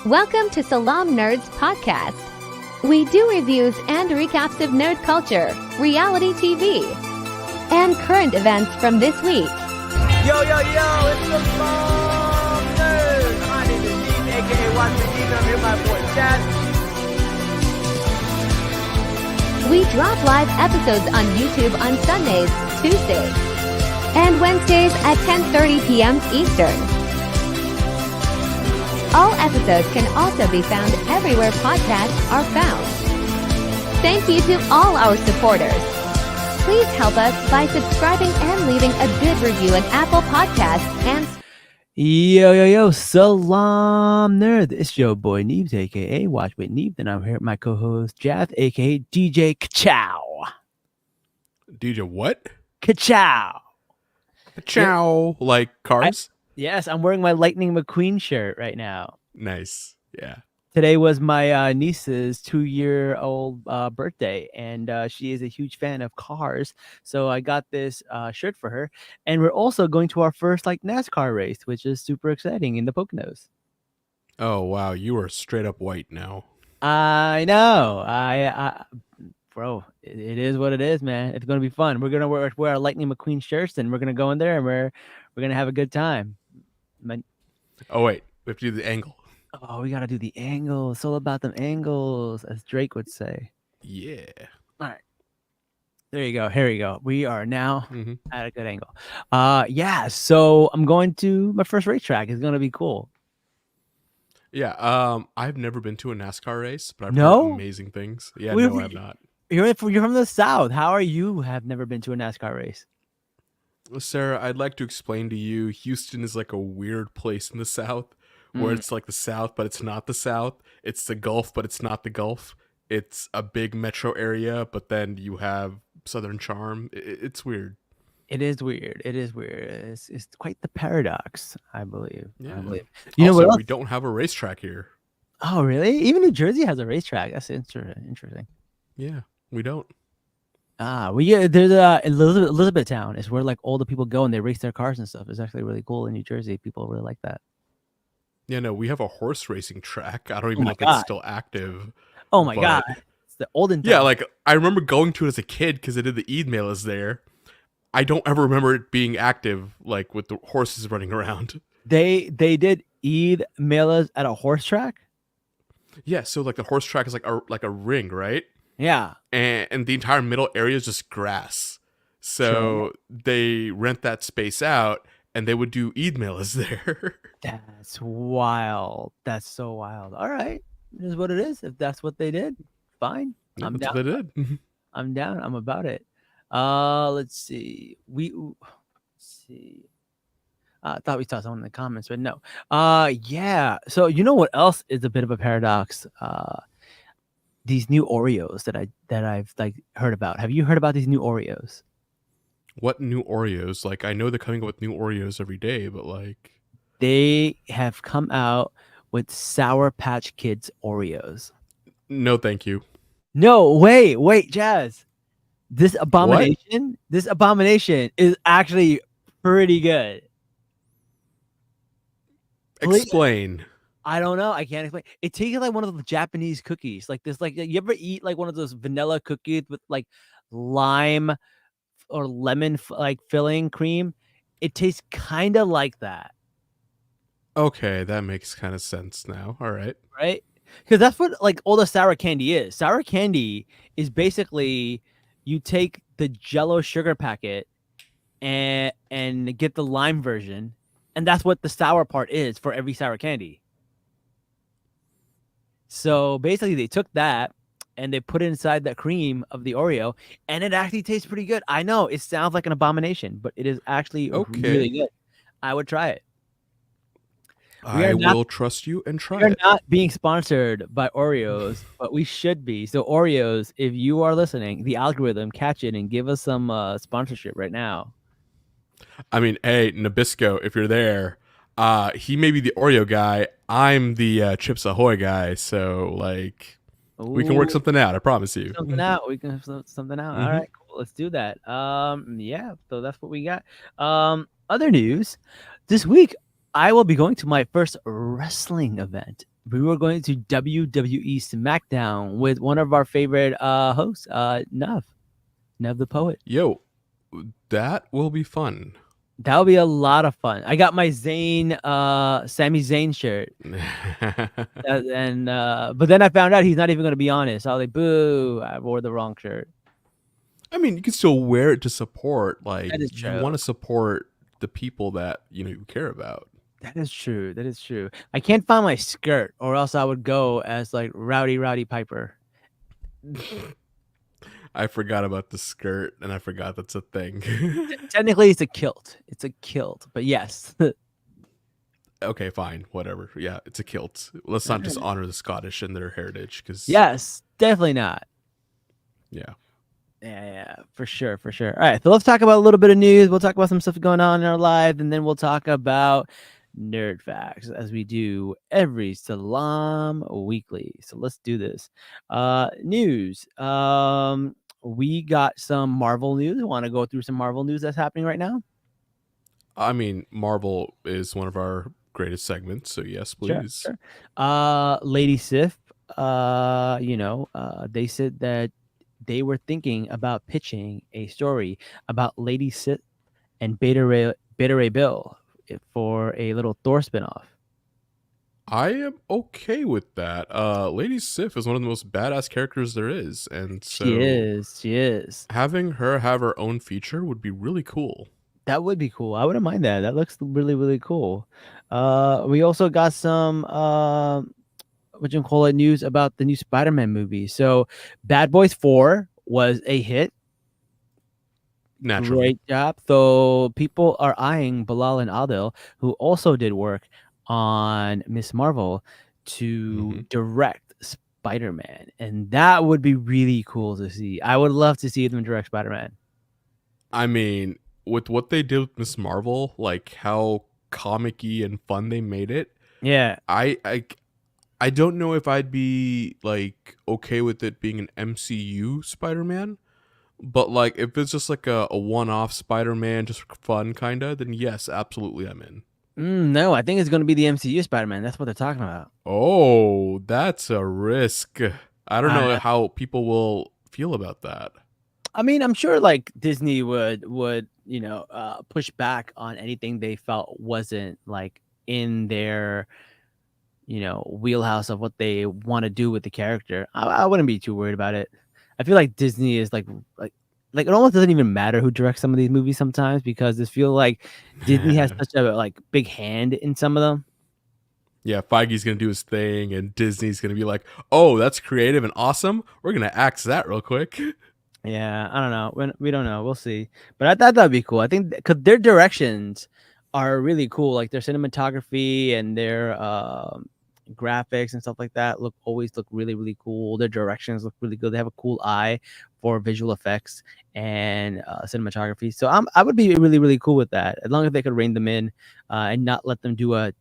Welcome to Salaam Nerds Podcast. We do reviews and recaps of nerd culture, reality TV, and current events from this week. Yo, it's Salaam Nerds. My name is Dean, aka Watch Me Dean. I'm here with my boy Chad. We drop live episodes on YouTube on Sundays, Tuesdays, and Wednesdays at 10:30 p.m. Eastern. All episodes can also be found everywhere podcasts are found. Thank you to all our supporters. Please help us by subscribing and leaving a good review on Apple Podcasts and... Yo, Salaam Nerd. It's your boy Neebs, aka Watch with Neebs, and I'm here with my co-host Jath, aka DJ Kachow. DJ what? Kachow. Kachow. Like cars? Yes, I'm wearing my Lightning McQueen shirt right now. Nice. Yeah. Today was my niece's 2-year-old birthday, and she is a huge fan of cars. So I got this shirt for her, and we're also going to our first NASCAR race, which is super exciting in the Poconos. Oh wow, you are straight up white now. I know. Bro, it is what it is, man. It's gonna be fun. We're gonna wear our Lightning McQueen shirts, and we're gonna go in there, and we're gonna have a good time. Oh wait, we have to do the angle. Oh, we gotta do the angles. It's all about them angles, as Drake would say. Yeah. All right. There you go. Here we go. We are now at a good angle. Yeah. So I'm going to my first racetrack. It's gonna be cool. Yeah. I've never been to a NASCAR race, but I've No? heard amazing things. Yeah, Where no, have I've not. You're from the South. How are you? Have never been to a NASCAR race? Sarah, I'd like to explain to you, Houston is like a weird place in the South, where it's like the South, but it's not the South. It's the Gulf, but it's not the Gulf. It's a big metro area, but then you have Southern charm. It's weird. It is weird. It's quite the paradox, I believe. Yeah. I believe. You know Also, what else? we don't have a racetrack here. Oh, really? Even New Jersey has a racetrack. That's interesting. Yeah, we don't. There's Elizabethtown is where all the people go and they race their cars and stuff. It's actually really cool in New Jersey. People really like that. Yeah, no, we have a horse racing track. I don't even know if God. it's still active. Oh my God. It's the olden times. Yeah, I remember going to it as a kid because I did the Eid Mail there. I don't ever remember it being active, with the horses running around. They did Eid Melas at a horse track? Yeah, so the horse track is like a ring, right? Yeah. And the entire middle area is just grass. So they rent that space out and they would do Eid Malas there. That's wild. That's so wild. All right. It is what it is. If that's what they did, fine. I'm That's down. what they did. I'm down. I'm about it. Let's see. I thought we saw someone in the comments, but no. Yeah. So you know what else is a bit of a paradox? These new Oreos that I've heard about. Have you heard about these new Oreos? What new Oreos? I know they're coming up with new Oreos every day, but they have come out with Sour Patch Kids Oreos. No, thank you. No, wait, Jazz. This abomination is actually pretty good. Explain. I don't know. I can't explain. It tastes like one of the Japanese cookies. You ever eat one of those vanilla cookies with lime or lemon filling cream? It tastes kind of like that. Okay, that makes kind of sense now. All right. Right? Because that's what all the sour candy is. Sour candy is basically you take the Jello sugar packet and get the lime version, and that's what the sour part is for every sour candy. So basically, they took that and they put it inside the cream of the Oreo, and it actually tastes pretty good. I know it sounds like an abomination, but it is actually really good. I would try it. I will trust you and try it. We're not being sponsored by Oreos, but we should be. So Oreos, if you are listening, the algorithm, catch it and give us some sponsorship right now. I mean, hey, Nabisco, if you're there, he may be the Oreo guy. I'm the Chips Ahoy guy. So we can work something out. I promise you. Something out. We can have something out. All right, cool. Let's do that. Yeah. So that's what we got. Other news this week. I will be going to my first wrestling event we were going to WWE SmackDown with one of our favorite hosts, Nev the poet. Yo, that will be fun. That would be a lot of fun. I got my Sami Zayn shirt, and but then I found out he's not even going to be on it. So I was like, boo! I wore the wrong shirt. I mean, you can still wear it to support. Like, That is you true. want to support the people that you care about. That is true. That is true. I can't find my skirt, or else I would go as like Rowdy Piper. I forgot about the skirt, and I forgot that's a thing. Technically, it's a kilt. It's a kilt, but yes. Okay, fine, whatever. Yeah, it's a kilt. Let's not just honor the Scottish and their heritage, because Yes, definitely not. yeah. Yeah, for sure, for sure. All right, so let's talk about a little bit of news. We'll talk about some stuff going on in our life, and then we'll talk about nerd facts as we do every Salaam weekly. So let's do this. News. We got some Marvel news. Want to go through some Marvel news that's happening right now? I mean, Marvel is one of our greatest segments, so yes, please. Sure. Lady Sif, they said that they were thinking about pitching a story about Lady Sif and Beta Ray Bill for a little Thor spinoff. I am okay with that. Lady Sif is one of the most badass characters there is, and so She is. having her have her own feature would be really cool. That would be cool. I wouldn't mind that. That looks really, really cool. We also got some news about the new Spider-Man movie. So Bad Boys 4 was a hit. Naturally. Great job. So people are eyeing Bilal and Adil, who also did work on Miss Marvel, to direct Spider-Man. And that would be really cool to see. I would love to see them direct Spider-Man. I mean, with what they did with Miss Marvel, like how comic-y and fun they made it. Yeah. I don't know if I'd be like okay with it being an MCU Spider-Man, but like if it's just like a one-off Spider-Man, just for fun kinda, then yes, absolutely I'm in. No, I think it's going to be the MCU Spider-Man. That's what they're talking about. Oh, that's a risk. I don't know how people will feel about that. I mean, I'm sure like Disney would push back on anything they felt wasn't like in their wheelhouse of what they want to do with the character. I wouldn't be too worried about it. I feel like Disney is like it almost doesn't even matter who directs some of these movies sometimes, because I feel like Disney has such a like big hand in some of them. Yeah, Feige's gonna do his thing, and Disney's gonna be like, "Oh, that's creative and awesome. We're gonna axe that real quick." Yeah, I don't know. We don't know. We'll see. But I thought that'd be cool. I think because their directions are really cool, like their cinematography and their graphics and stuff like that always look really, really cool. Their directions look really good. They have a cool eye for visual effects and cinematography. So I would be really, really cool with that, as long as they could rein them in and not let them do a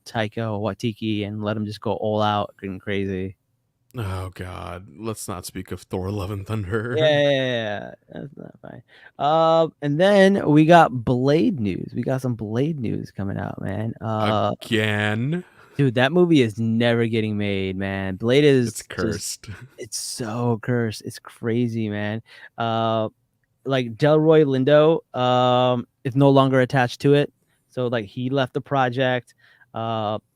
Taika Waititi and let them just go all out and crazy. Oh God, let's not speak of Thor: Love and Thunder. Yeah, that's not fine. And then we got Blade news. We got some Blade news coming out, man. Again, dude, that movie is never getting made, man. Blade is cursed. It's so cursed. It's crazy, man. Like Delroy Lindo is no longer attached to it, so like he left the project.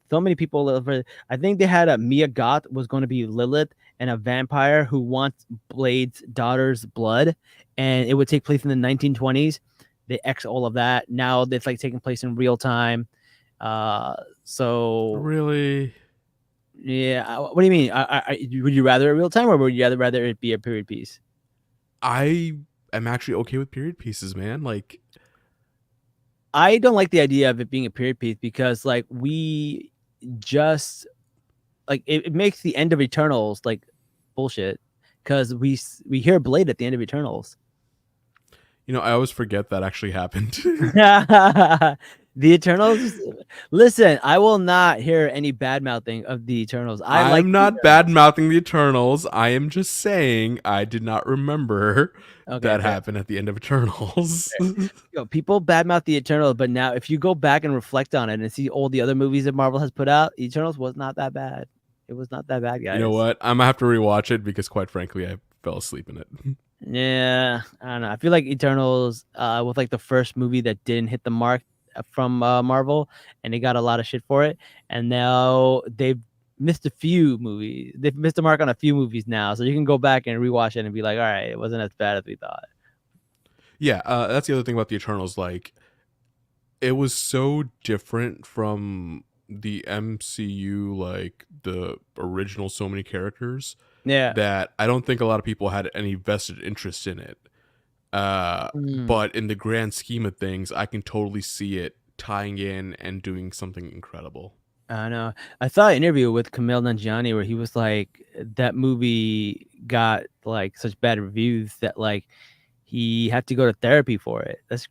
So many people. I think they had Mia Goth was going to be Lilith, and a vampire who wants Blade's daughter's blood, and it would take place in the 1920s. They X all of that. Now it's like taking place in real time. So really, yeah. What do you mean? Would you rather a real time, or would you rather it be a period piece? I am actually okay with period pieces, man. Like, I don't like the idea of it being a period piece, because like we just like it makes the end of Eternals like bullshit, because we hear Blade at the end of Eternals. I always forget that actually happened. The Eternals. Listen, I will not hear any bad mouthing of the Eternals. I'm not bad mouthing the Eternals. I am just saying I did not remember that happened at the end of Eternals. People badmouth the Eternals, but now if you go back and reflect on it and see all the other movies that Marvel has put out, Eternals was not that bad. It was not that bad, guys. You know what? I'm gonna have to rewatch it because, quite frankly, I fell asleep in it. Yeah, I don't know. I feel like Eternals with like the first movie that didn't hit the mark from Marvel, and they got a lot of shit for it. And now they've missed a few movies. They've missed the mark on a few movies now, so you can go back and rewatch it and be like, all right, it wasn't as bad as we thought. Yeah, that's the other thing about the Eternals. Like, it was so different from the MCU, like the original so many characters, Yeah. that I don't think a lot of people had any vested interest in it. But in the grand scheme of things, I can totally see it tying in and doing something incredible. I know. I saw an interview with Kumail Nanjiani where he was like, that movie got like such bad reviews that like he had to go to therapy for it. It's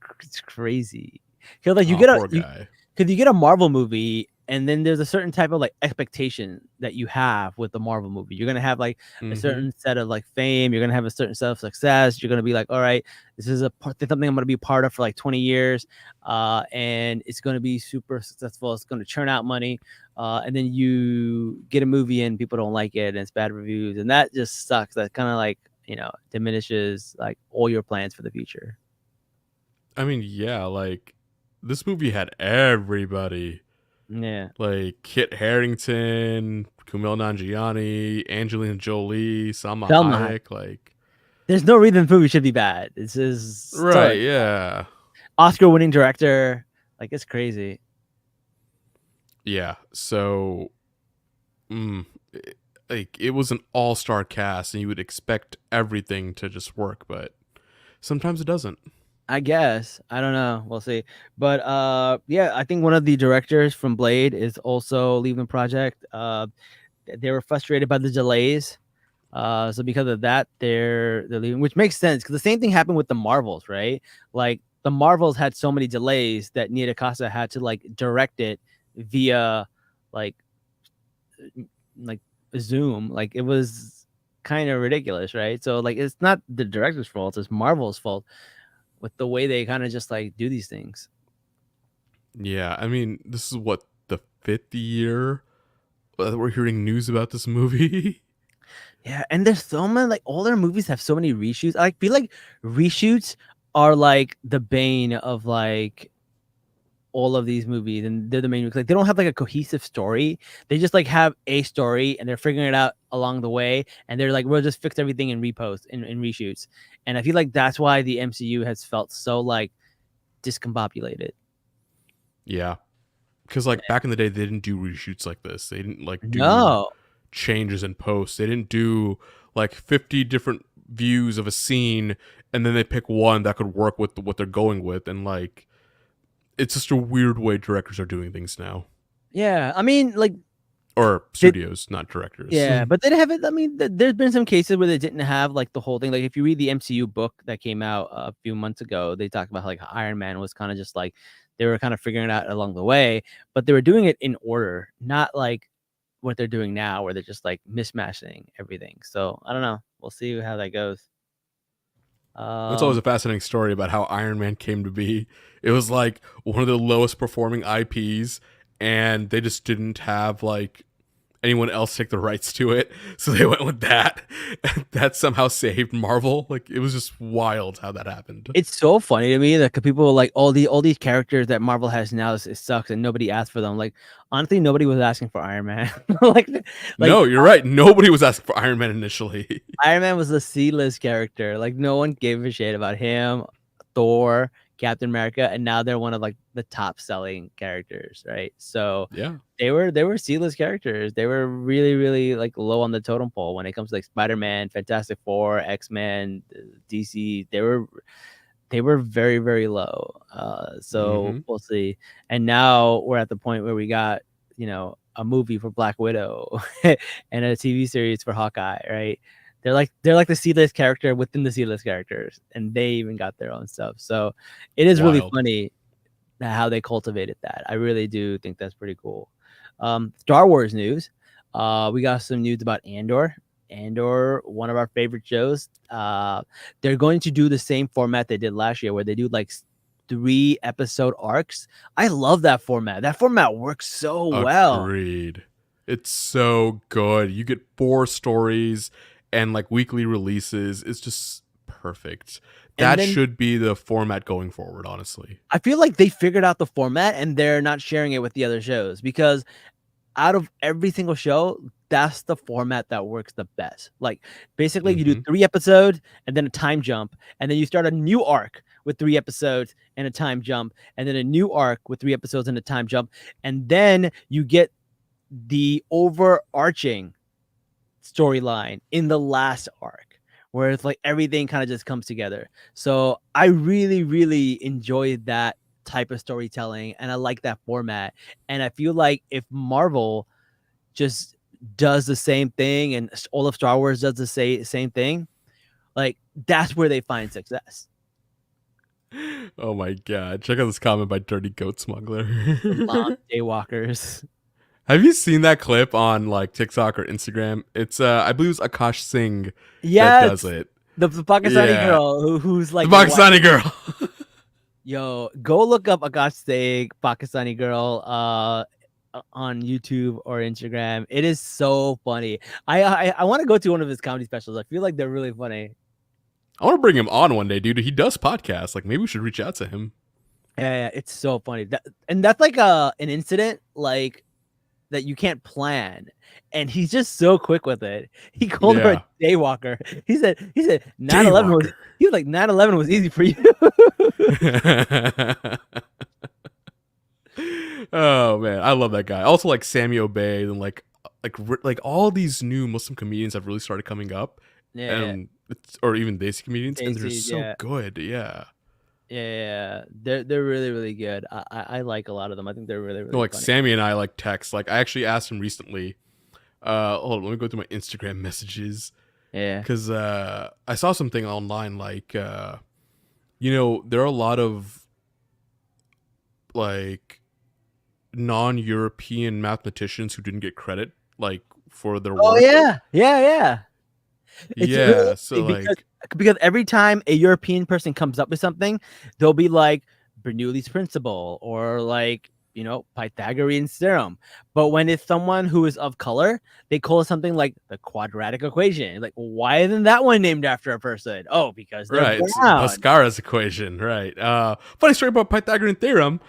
crazy. Because like you get Poor guy. because you get a Marvel movie and then there's a certain type of like expectation that you have with the Marvel movie. You're gonna have like a certain set of like fame. You're gonna have a certain set of success. You're gonna be like, all right, this is something I'm gonna be part of for like 20 years, and it's gonna be super successful. It's gonna churn out money, and then you get a movie and people don't like it and it's bad reviews, and that just sucks. That kind of like diminishes like all your plans for the future. I mean, yeah, like this movie had everybody. Yeah. Like Kit Harington, Kumail Nanjiani, Angelina Jolie, Salma Salma Hayek. Like, there's no reason the movie should be bad. This is right, yeah. Oscar-winning director. Like, it's crazy. Yeah, so like it was an all-star cast and you would expect everything to just work, but sometimes it doesn't. I guess. I don't know. We'll see. But yeah, I think one of the directors from Blade is also leaving the project. They were frustrated by the delays. So because of that, they're leaving, which makes sense because the same thing happened with the Marvels, right? Like the Marvels had so many delays that Nia DaCosta had to like direct it via like Zoom. Like it was kind of ridiculous, right? So like it's not the director's fault, it's Marvel's fault with the way they kind of just like do these things. Yeah, I mean, this is what, the 5th year that we're hearing news about this movie. Yeah, and there's so many like all their movies have so many reshoots. I feel like reshoots are like the bane of like all of these movies, and they're the main, like they don't have like a cohesive story. They just like have a story and they're figuring it out along the way, and they're like, we'll just fix everything in repost in reshoots. And I feel like that's why the MCU has felt so like discombobulated. Yeah, because like back in the day, they didn't do reshoots like this. They didn't like do No. changes in post. They didn't do like 50 different views of a scene and then they pick one that could work with what they're going with. And like, it's just a weird way directors are doing things now. Yeah, I mean, like, or studios, not directors. Yeah, but they have it. I mean, there's been some cases where they didn't have like the whole thing. Like if you read the MCU book that came out a few months ago, they talked about how, like Iron Man was kind of just like they were kind of figuring it out along the way, but they were doing it in order, not like what they're doing now, where they're just like mismatching everything. So I don't know. We'll see how that goes. It's always a fascinating story about how Iron Man came to be. It was like one of the lowest performing IPs, and they just didn't have like anyone else take the rights to it, so they went with that. That somehow saved Marvel. Like it was just wild how that happened. It's so funny to me that people like all these characters that Marvel has now, it sucks and nobody asked for them. Like honestly, nobody was asking for Iron Man. like no, you're right. Nobody was asking for Iron Man initially. Iron Man was a C-list character. Like no one gave a shit about him, Thor, Captain America, and now they're one of like the top selling characters, right? So yeah, they were C-list characters. They were really, really like low on the totem pole when it comes to like Spider-Man, Fantastic Four, X-Men, DC. They were very, very low. So we'll see. And now we're at the point where we got, a movie for Black Widow and a TV series for Hawkeye, right? They're like the C-list character within the C-list characters, and they even got their own stuff. So it is really funny how they cultivated that. I really do think that's pretty cool. Star Wars news. We got some news about Andor. Andor, one of our favorite shows. They're going to do the same format they did last year, where they do like 3-episode arcs. I love that format. That format works so well. Agreed. It's so good. You get 4 stories and like weekly releases. It's just perfect. And That then should be the format going forward, honestly. I feel like they figured out the format and they're not sharing it with the other shows because out of every single show, that's the format that works the best. Like basically you do Hmm. 3 episodes and then a time jump, and then you start a new arc with 3 episodes and a time jump, and then a new arc with 3 episodes and a time jump, and then you get the overarching storyline in the last arc where it's like everything kind of just comes together. So I really, really enjoyed that type of storytelling and I like that format. And I feel like if Marvel just does the same thing and all of Star Wars does the same thing, like that's where they find success. Oh my god. Check out this comment by Dirty Goat Smuggler. Salaam Daywalkers. Have you seen that clip on like TikTok or Instagram? It's I believe it's Akash Singh that does Yes, it. the Pakistani Yeah. girl who's The like Pakistani girl. Yo, go look up Akash Singh, Pakistani girl, on YouTube or Instagram. It is so funny. I want to go to one of his comedy specials. I feel like they're really funny. I want to bring him on one day, dude. He does podcasts. Like maybe we should reach out to him. Yeah, it's so funny. And that's like an incident like that you can't plan. And he's just so quick with it. He called her a daywalker. He said 9/11 was, he was like 9/11 was easy for you. Oh man, I love that guy. Also like Sammy Obey and like all these new Muslim comedians have really started coming up, Yeah, and or even Desi comedians, and they're Desi, so yeah. good. Yeah, Yeah, they're really, really good. I like a lot of them. I think they're really, really no, like funny. Sammy and I like text. Like I actually asked him recently. Hold on, let me go through my Instagram messages. Yeah. Because I saw something online like there are a lot of like non-European mathematicians who didn't get credit like for their work. Oh yeah. It's Yeah, really so like because every time a European person comes up with something, they'll be like Bernoulli's principle or like Pythagorean theorem. But when it's someone who is of color, they call it something like the quadratic equation. Like, why isn't that one named after a person? Oh, because they're right, it's brown. Pascal's equation, right? Funny story about Pythagorean theorem.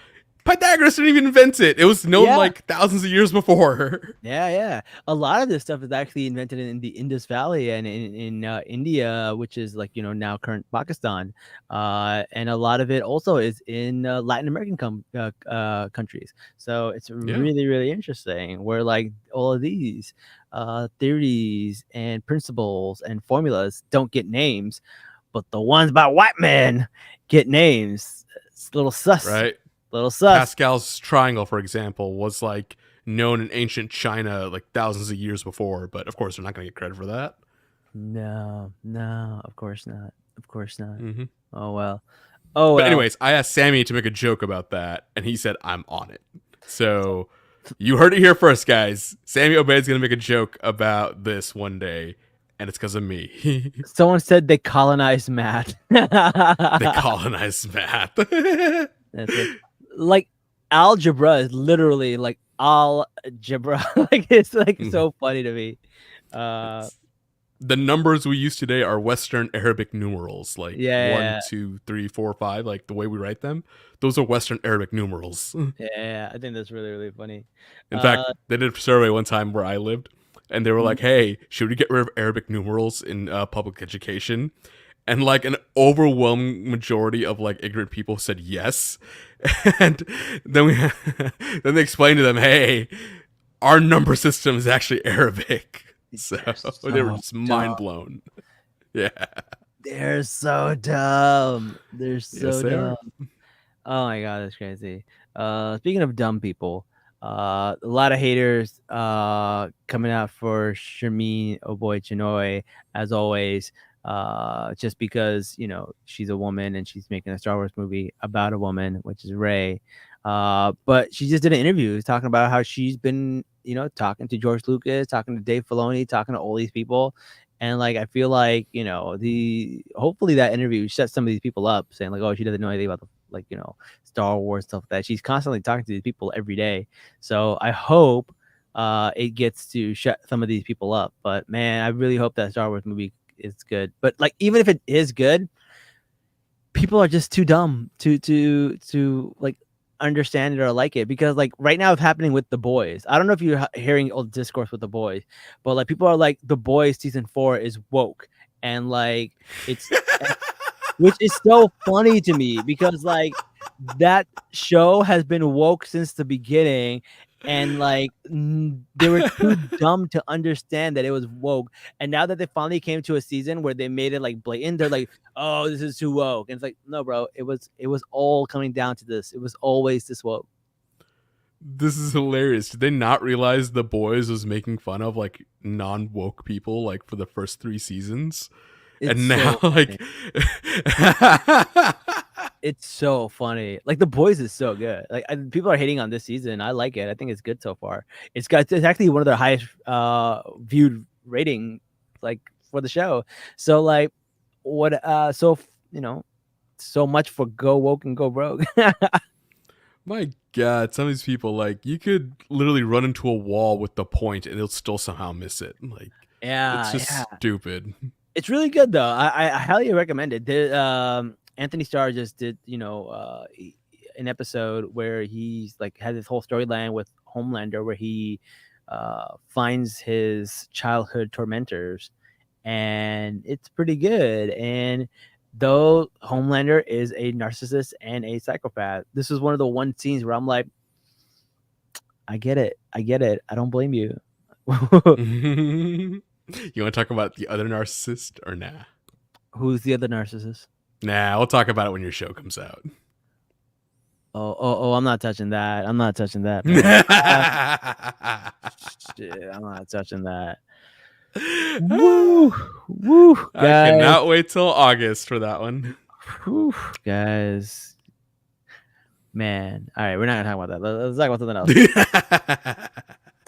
Pythagoras didn't even invent it. It was known like thousands of years before. Yeah. A lot of this stuff is actually invented in the Indus Valley and in India, which is like now current Pakistan, and a lot of it also is in Latin American countries. So it's really, really interesting. Where like all of these theories and principles and formulas don't get names, but the ones by white men get names. It's a little sus, Right. Little sus. Pascal's triangle, for example, was like known in ancient China like thousands of years before, but of course they're not going to get credit for that. No, of course not. Mm-hmm. Oh well. But anyways, I asked Sammy to make a joke about that, and he said I'm on it. So you heard it here first, guys. Sammy Obey's going to make a joke about this one day, and it's because of me. Someone said they colonized math. They colonized math. That's it. Like algebra is literally like algebra. Like it's like so funny to me. The numbers we use today are Western Arabic numerals, like 1, 2, 3, 4, 5, like the way we write them. Those are Western Arabic numerals. Yeah, I think that's really, really funny. In fact, they did a survey one time where I lived, and they were like, "Hey, should we get rid of Arabic numerals in public education?" And like an overwhelming majority of like ignorant people said yes. And then then they explained to them, "Hey, our number system is actually Arabic." So they were just mind blown. Yeah, they're so dumb. They're so dumb. Oh my god, that's crazy. Speaking of dumb people, a lot of haters coming out for Shermeen Oboy Chinoy as always. Just because she's a woman and she's making a Star Wars movie about a woman, which is Rey. But she just did an interview talking about how she's been, talking to George Lucas, talking to Dave Filoni, talking to all these people. And like, I feel like, hopefully that interview set some of these people up saying like, oh, she doesn't know anything about Star Wars stuff like that. She's constantly talking to these people every day. So I hope it gets to shut some of these people up. But man, I really hope that Star Wars movie is good. But like, even if it is good, people are just too dumb to like understand it or like it, because like right now it's happening with The Boys. I don't know if you're hearing old discourse with The Boys, but like people are like, The Boys season 4 is woke, and like it's which is so funny to me, because like that show has been woke since the beginning, and like they were too dumb to understand that it was woke. And now that they finally came to a season where they made it like blatant, they're like, oh, this is too woke. And it's like, no, bro, it was all coming down to this. It was always this woke. This is hilarious. Did they not realize The Boys was making fun of like non-woke people like for the first 3 seasons? And now so like it's so funny. Like The Boys is so good. Like people are hating on this season. I like it. I think it's good so far. It's actually one of their highest viewed rating like for the show. So like what so so much for go woke and go rogue. my God, some of these people, like, you could literally run into a wall with the point and it'll still somehow miss it. Like, it's just stupid. It's really good though. I highly recommend it. Anthony Starr just did, an episode where he's like had this whole storyline with Homelander where he finds his childhood tormentors, and it's pretty good. And though Homelander is a narcissist and a psychopath, this is one of the one scenes where I'm like, I get it. I don't blame you. You want to talk about the other narcissist or nah? Who's the other narcissist? Nah, we'll talk about it when your show comes out. Oh, I'm not touching that. I'm not touching that. Shit, I'm not touching that. Woo! I cannot wait till August for that one. Woo, guys. Man. All right, we're not going to talk about that. Let's talk about something else.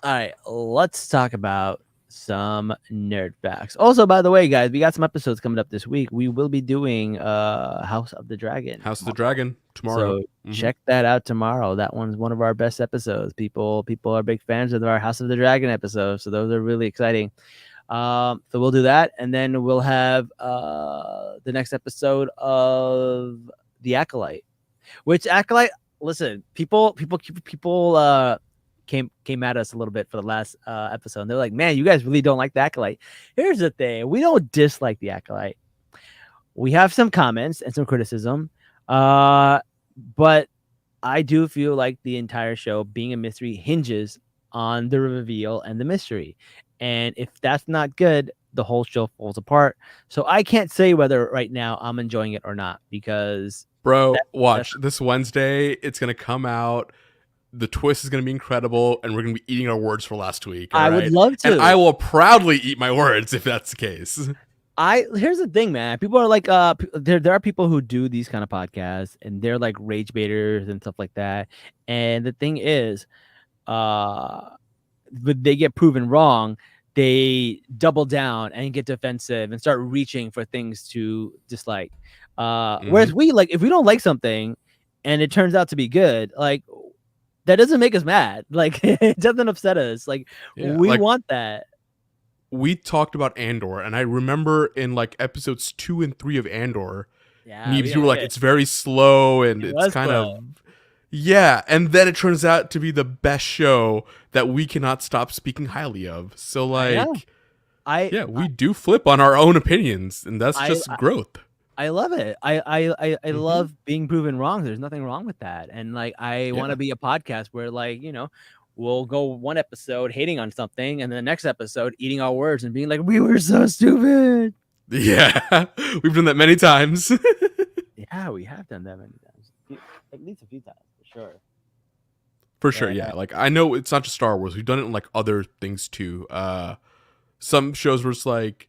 All right, let's talk about some nerd facts. Also, by the way, guys, we got some episodes coming up this week. We will be doing House of the Dragon. House of the Dragon tomorrow. So check that out tomorrow. That one's one of our best episodes. People are big fans of our House of the Dragon episodes, so those are really exciting. So we'll do that, and then we'll have the next episode of The Acolyte. Which Acolyte? Listen, people came at us a little bit for the last episode, and they're like, man, you guys really don't like The Acolyte. Here's the thing, we don't dislike The Acolyte. We have some comments and some criticism, but I do feel like the entire show, being a mystery, hinges on the reveal and the mystery, and if that's not good, the whole show falls apart. So I can't say whether right now I'm enjoying it or not, because bro, watch this Wednesday, it's gonna come out. The twist is going to be incredible, and we're going to be eating our words for last week. I would love to. And I will proudly eat my words if that's the case. Here's the thing, man. People are like, there are people who do these kind of podcasts, and they're like rage baiters and stuff like that. And the thing is, when they get proven wrong, they double down and get defensive and start reaching for things to dislike. Whereas we, like, if we don't like something and it turns out to be good, like, that doesn't make us mad. Like, it doesn't upset us. Like, we want that. We talked about Andor, and I remember in like episodes 2 and 3 of Andor, you were like, it's very slow and it's kind of and then it turns out to be the best show that we cannot stop speaking highly of. So like, we do flip on our own opinions, and that's just growth. I love it. I love being proven wrong. There's nothing wrong with that. And like, I want to be a podcast where, like, we'll go one episode hating on something, and the next episode eating our words and being like, we were so stupid. Yeah, we've done that many times. Yeah, we have done that many times. At least a few times, for sure. For sure, yeah. Like, I know it's not just Star Wars. We've done it in like other things too. Some shows where it's like,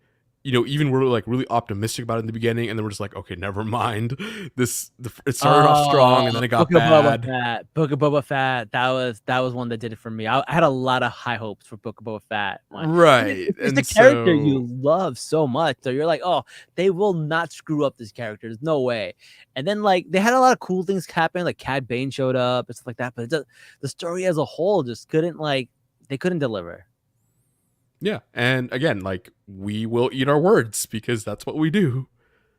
even we're like really optimistic about it in the beginning, and then we're just like, okay, never mind. It started off strong, and then it got bad. Book of Boba Fett. That was one that did it for me. I had a lot of high hopes for Book of Boba Fett. Right, it's the character you love so much, so you're like, oh, they will not screw up this character. There's no way. And then like they had a lot of cool things happen, like Cad Bane showed up and stuff like that. But the story as a whole just couldn't like They couldn't deliver. Yeah, and again, like we will eat our words because that's what we do.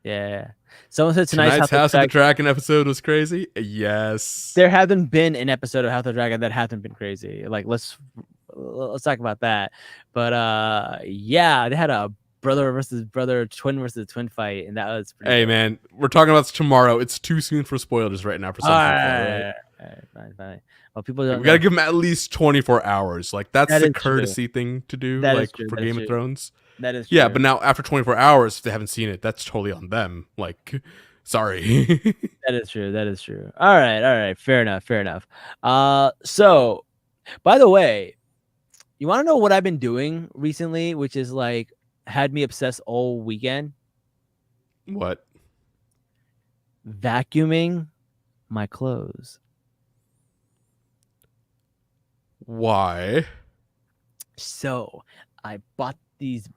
Yeah. Someone said Tonight's House of the Dragon episode was crazy. Yes. There hasn't been an episode of House of the Dragon that hasn't been crazy. Like let's talk about that. But yeah, they had a brother versus brother, twin versus twin fight, and that was pretty Hey cool. man, we're talking about this tomorrow. It's too soon for spoilers right now for something. All right, fine. Well, people don't. We gotta give them at least 24 hours. Like that's That the is true. courtesy thing to do. That is like true, for that is Game of true. Thrones. That is true. Yeah, but now after 24 hours, if they haven't seen it, that's totally on them. Like, sorry. That is true. That is true. All right. Fair enough. So, by the way, you want to know what I've been doing recently, which is like had me obsessed all weekend? What? Vacuuming my clothes. Why? So, I bought these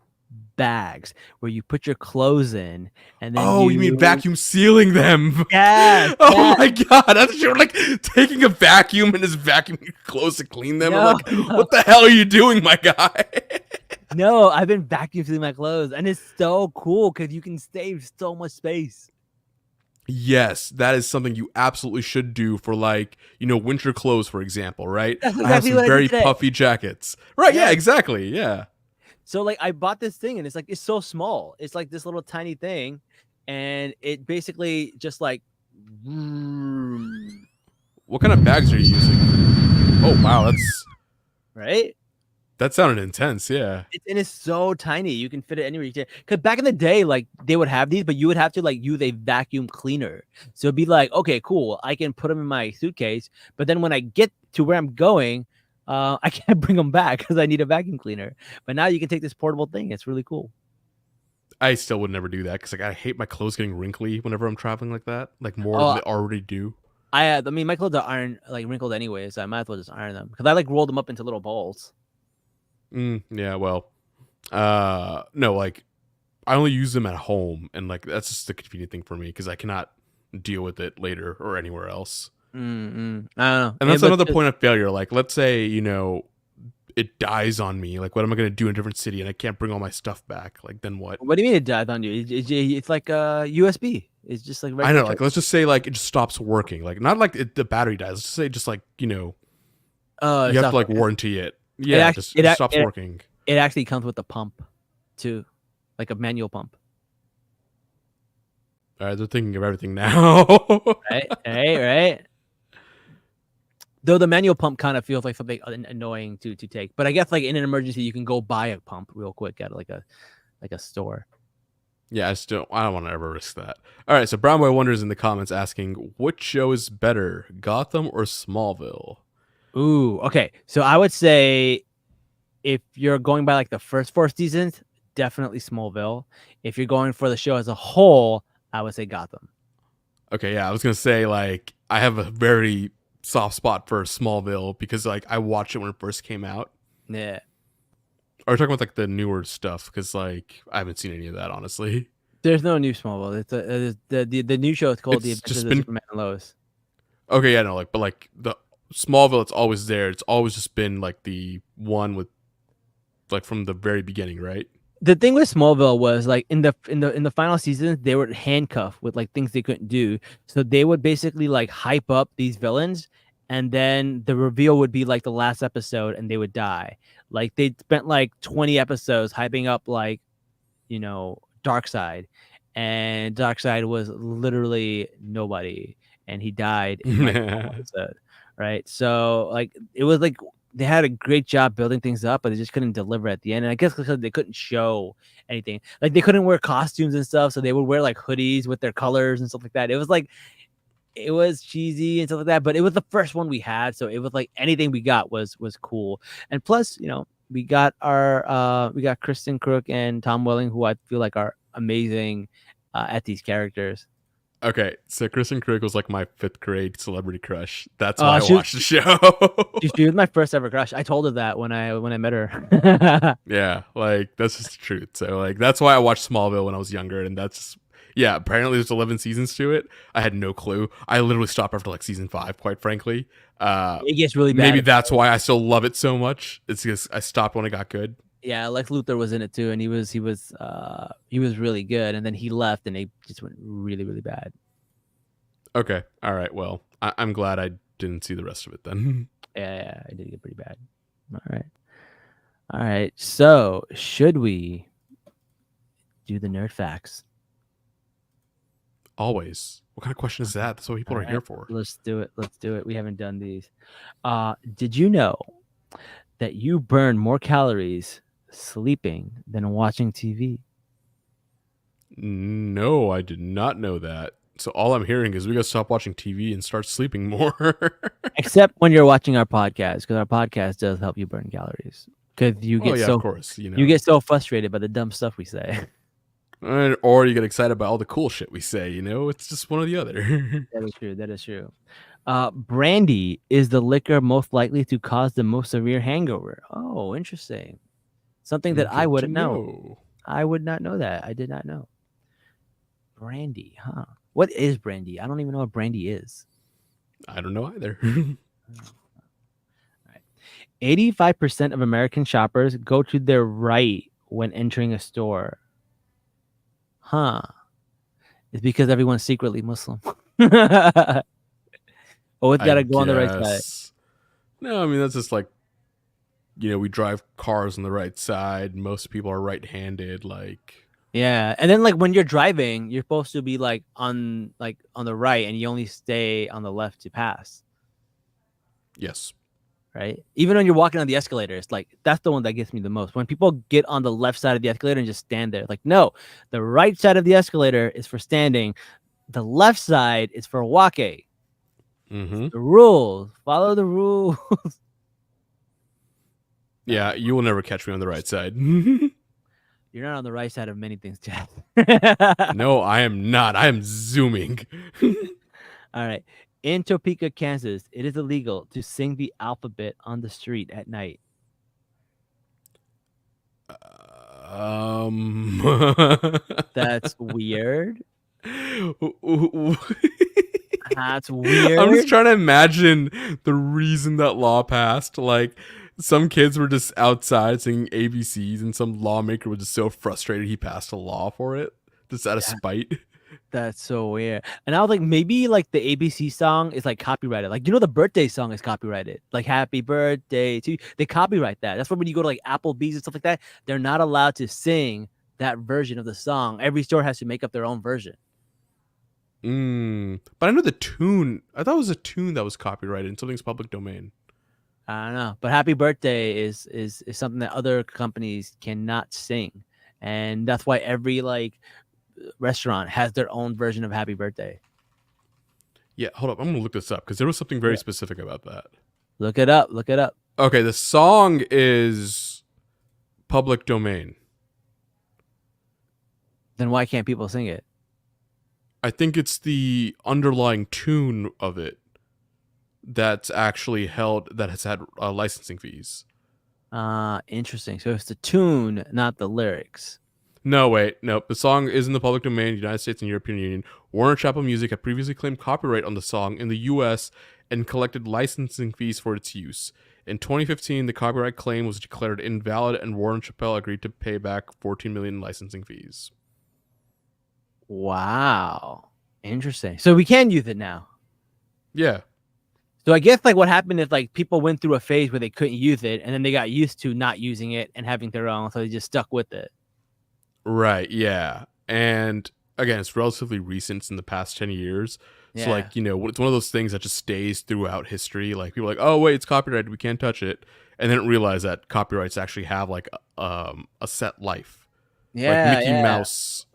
bags where you put your clothes in, and then Oh, you mean vacuum sealing them? Yes. Oh my god! I thought you were like taking a vacuum and just vacuuming your clothes to clean them. I'm like, what the hell are you doing, my guy? No, I've been vacuum sealing my clothes, and it's so cool because you can save so much space. Yes, that is something you absolutely should do for like, winter clothes, for example, right? That's I have exactly some what I did very today. puffy jackets. Right, yeah, Yeah. exactly. Yeah. So like I bought this thing, and it's so small. It's like this little tiny thing, and it basically just like What kind of bags are you using? Oh wow, right. that sounded intense, yeah. And it's so tiny. You can fit it anywhere. Because back in the day, like they would have these, but you would have to like use a vacuum cleaner. So it'd be like, okay, cool. I can put them in my suitcase, but then when I get to where I'm going, I can't bring them back because I need a vacuum cleaner. But now you can take this portable thing. It's really cool. I still would never do that because like I hate my clothes getting wrinkly whenever I'm traveling like that, like more than they already do. I mean, my clothes are like wrinkled anyway, so I might as well just iron them because I like roll them up into little balls. Yeah, well, no, like I only use them at home, and like that's just the convenient thing for me because I cannot deal with it later or anywhere else. I don't know. And that's another point of failure. Like, let's say it dies on me. Like, what am I gonna do in a different city, and I can't bring all my stuff back? Like, then what? What do you mean it died on you? It's like USB. It's just like I know. Like, let's just say like it just stops working. Like, not like the battery dies. Let's just say just like you have to like warranty it. Yeah, it stops working. It actually comes with a pump, too, like a manual pump. All right, they're thinking of everything now. Right. Though the manual pump kind of feels like something annoying to take, but I guess like in an emergency you can go buy a pump real quick at like a store. Yeah, I don't want to ever risk that. All right, so Brown Boy Wonders in the comments asking, which show is better, Gotham or Smallville? Ooh, okay. So I would say if you're going by like the first 4 seasons, definitely Smallville. If you're going for the show as a whole, I would say Gotham. Okay, yeah, I was gonna say like I have a very soft spot for Smallville because like I watched it when it first came out. Yeah. Are we talking about like the newer stuff? Because like I haven't seen any of that honestly. There's no new Smallville. It's the new show is called It's The just Adventures of been- Superman and Lois. Okay, yeah, no, like but like the Smallville, it's always there. It's always just been like the one with like from the very beginning, right? The thing with Smallville was like in the final seasons they were handcuffed with like things they couldn't do, so they would basically like hype up these villains, and then the reveal would be like the last episode and they would die. Like they spent like 20 episodes hyping up like Darkseid, and Darkseid was literally nobody, and he died in like one episode, right? So like it was like they had a great job building things up, but they just couldn't deliver at the end. And I guess because they couldn't show anything, like they couldn't wear costumes and stuff, so they would wear like hoodies with their colors and stuff like that. It was like it was cheesy and stuff like that, but it was the first one we had, so it was like anything we got was cool. And plus, we got Kristen Crook and Tom Welling, who I feel like are amazing at these characters. Okay, so Kristen Crook was like my 5th grade celebrity crush. That's why I watched the show. She was my first ever crush. I told her that when I met her. Yeah, like that's just the truth. So like that's why I watched Smallville when I was younger, and Yeah, apparently there's 11 seasons to it. I had no clue. I literally stopped after like season 5, quite frankly. It gets really bad. Maybe that's why I still love it so much. It's because I stopped when it got good. Yeah, Lex Luthor was in it too, and he was really good, and then he left, and they just went really, really bad. Okay, all right. Well, I'm glad I didn't see the rest of it then. Yeah, it did get pretty bad. All right. So should we do the nerd facts? Always. What kind of question is that? That's what people are here for. Let's do it. We haven't done these. Did you know that you burn more calories sleeping than watching TV? No, I did not know that. So all I'm hearing is we gotta stop watching TV and start sleeping more. Except when you're watching our podcast, because our podcast does help you burn calories. Because you get of course, you get so frustrated by the dumb stuff we say. Or you get excited by all the cool shit we say. It's just one or the other. That is true. Brandy is the liquor most likely to cause the most severe hangover. Oh, interesting. Something that I wouldn't know. I would not know that. I did not know. Brandy, huh? What is brandy? I don't even know what brandy is. I don't know either. All right. 85% of American shoppers go to their right when entering a store. Huh. It's because everyone's secretly Muslim. Always got to go on the right side. No, I mean, that's just like, we drive cars on the right side. Most people are right-handed. Yeah, and then when you're driving, you're supposed to be on the right, and you only stay on the left to pass. Yes. Right. Even when you're walking on the escalator, it's that's the one that gets me the most. When people get on the left side of the escalator and just stand there, no, the right side of the escalator is for standing. The left side is for walking. Mm-hmm. The rules. Follow the rules. Yeah, you will never catch me on the right side. You're not on the right side of many things, Chad. No, I am not. I am zooming. All right. In Topeka, Kansas, it is illegal to sing the alphabet on the street at night. That's weird. That's weird. I'm just trying to imagine the reason that law passed. Some kids were just outside singing ABCs, and some lawmaker was just so frustrated he passed a law for it, just out of spite. That's so weird. And I was maybe the ABC song is copyrighted. The birthday song is copyrighted. Happy birthday to you. They copyright that. That's why when you go to Applebee's and stuff like that, they're not allowed to sing that version of the song. Every store has to make up their own version. But I know the tune. I thought it was a tune that was copyrighted and something's public domain. I don't know. But happy birthday is something that other companies cannot sing. And that's why every restaurant has their own version of happy birthday. Yeah, hold up. I'm going to look this up because there was something very specific about that. Look it up. Okay, the song is public domain. Then why can't people sing it? I think it's the underlying tune of it that's actually that has had licensing fees. Interesting. So it's the tune, not the lyrics. No, wait. Nope. The song is in the public domain in the United States and European Union. Warner Chappell Music had previously claimed copyright on the song in the U.S. and collected licensing fees for its use. In 2015, the copyright claim was declared invalid, and Warner Chappell agreed to pay back $14 million in licensing fees. Wow. Interesting. So we can use it now. Yeah. So I guess what happened is people went through a phase where they couldn't use it, and then they got used to not using it and having their own, so they just stuck with it. Right, yeah. And again, it's relatively recent, it's in the past 10 years. So Yeah. it's one of those things that just stays throughout history. People are oh wait, it's copyrighted, we can't touch it. And they don't realize that copyrights actually have a set life. Yeah. Mickey Mouse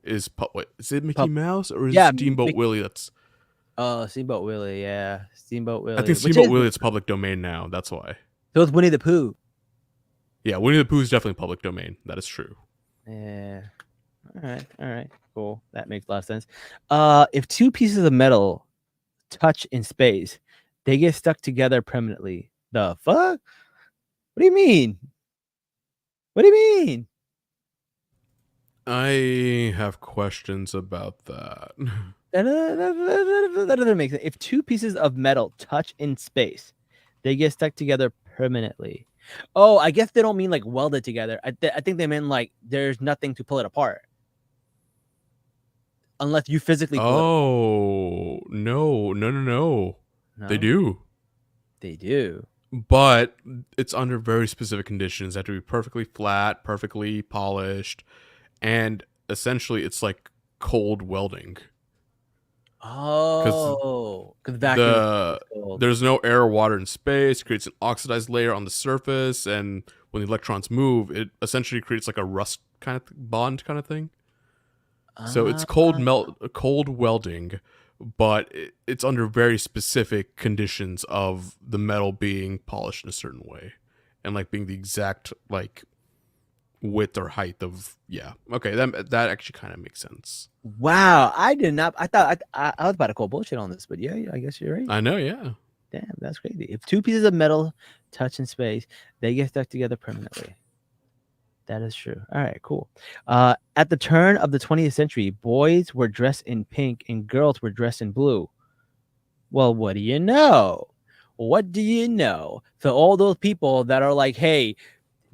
is is it Mickey Mouse or is it Steamboat Willie that's Steamboat Willie, yeah. Steamboat Willie. I think Steamboat Willie is public domain now, that's why. So it's Winnie the Pooh. Yeah, Winnie the Pooh is definitely public domain. That is true. Yeah. All right. Cool. That makes a lot of sense. If two pieces of metal touch in space, they get stuck together permanently. The fuck? What do you mean? I have questions about that. That doesn't make sense. If two pieces of metal touch in space, they get stuck together permanently. Oh, I guess they don't mean like welded together. I think they meant like there's nothing to pull it apart. Unless you physically pull it. Oh, no. No, They do. They do. But it's under very specific conditions. They have to be perfectly flat, perfectly polished, and essentially it's like cold welding. Oh, because vacuum is cold. There's no air or water in space, creates an oxidized layer on the surface, and when the electrons move, it essentially creates like a rust kind of bond kind of thing. So it's cold welding, but it's under very specific conditions of the metal being polished in a certain way, and like being the exact like width or height of Okay, that actually kind of makes sense. Wow, I did not. I thought I was about to call bullshit on this, but yeah, I guess you're right. I know, yeah. Damn, that's crazy. If two pieces of metal touch in space, they get stuck together permanently. That is true. All right, cool. At the turn of the 20th century, boys were dressed in pink and girls were dressed in blue. Well, what do you know? What do you know? So all those people that are like, hey,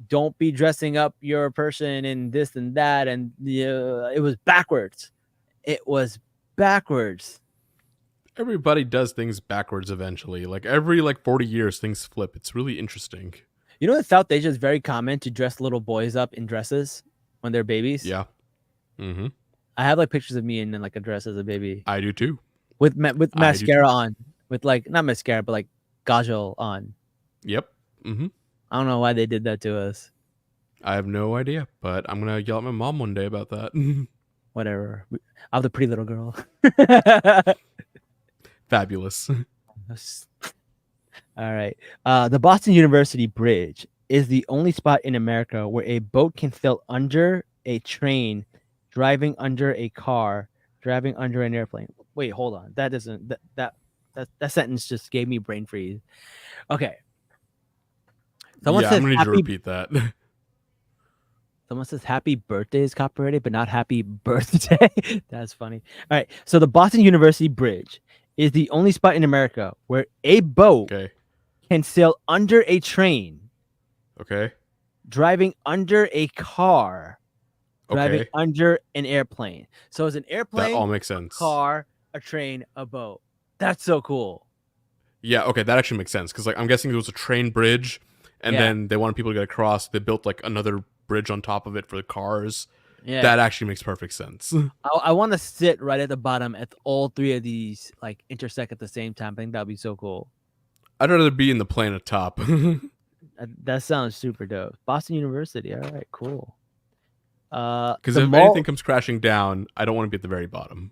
don't be dressing up your person in this and that, and it was backwards. It was backwards. Everybody does things backwards eventually. Like every 40 years things flip. It's really interesting. You know, in South Asia, it's very common to dress little boys up in dresses when they're babies. Yeah. Mm-hmm. I have like pictures of me in like a dress as a baby. I do too. With mascara on, with like not mascara, but like kajal on. Yep. Mm-hmm. I don't know why they did that to us. I have no idea, but I'm gonna yell at my mom one day about that. Whatever. I'm the pretty little girl. Fabulous. All right. The Boston University Bridge is the only spot in America where a boat can sail under a train, driving under a car, driving under an airplane. Wait, hold on. That doesn't that sentence just gave me brain freeze. Okay. Someone says I'm gonna need to repeat that. Someone says happy birthday is copyrighted, but not happy birthday. That's funny. All right. So the Boston University Bridge is the only spot in America where a boat can sail under a train. Okay. Driving under a car. Driving under an airplane. So it's an airplane. That all makes sense. Car, a train, a boat. That's so cool. Yeah, okay, that actually makes sense. Because I'm guessing there was a train bridge, and then they wanted people to get across. They built like another bridge on top of it for the cars. Yeah. That actually makes perfect sense. I want to sit right at the bottom at all three of these like intersect at the same time. I think that would be so cool. I'd rather be in the plane at top. That sounds super dope. Boston University. All right, cool. Because if anything comes crashing down, I don't want to be at the very bottom.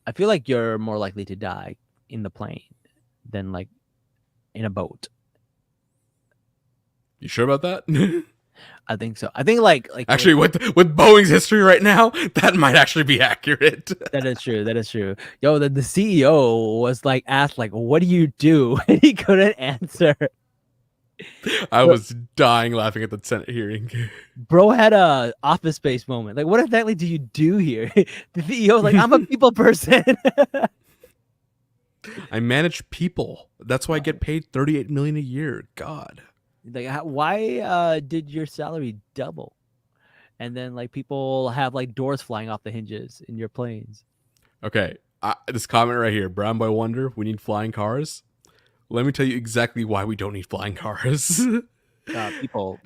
I feel like you're more likely to die in the plane than like in a boat. You sure about that? I think so. I think like actually with Boeing's history right now, that might actually be accurate. That is true. That is true. Yo, the CEO was like asked like, "What do you do?" and he couldn't answer. I was dying laughing at the Senate hearing. Bro had a Office Space moment. Like, what exactly do you do here? The CEO was like, "I'm a people person." I manage people. That's why I get paid $38 million a year. God. Like, why did your salary double? And then like people have like doors flying off the hinges in your planes. Okay, this comment right here, Brown Boy Wonder, we need flying cars. Let me tell you exactly why we don't need flying cars. People.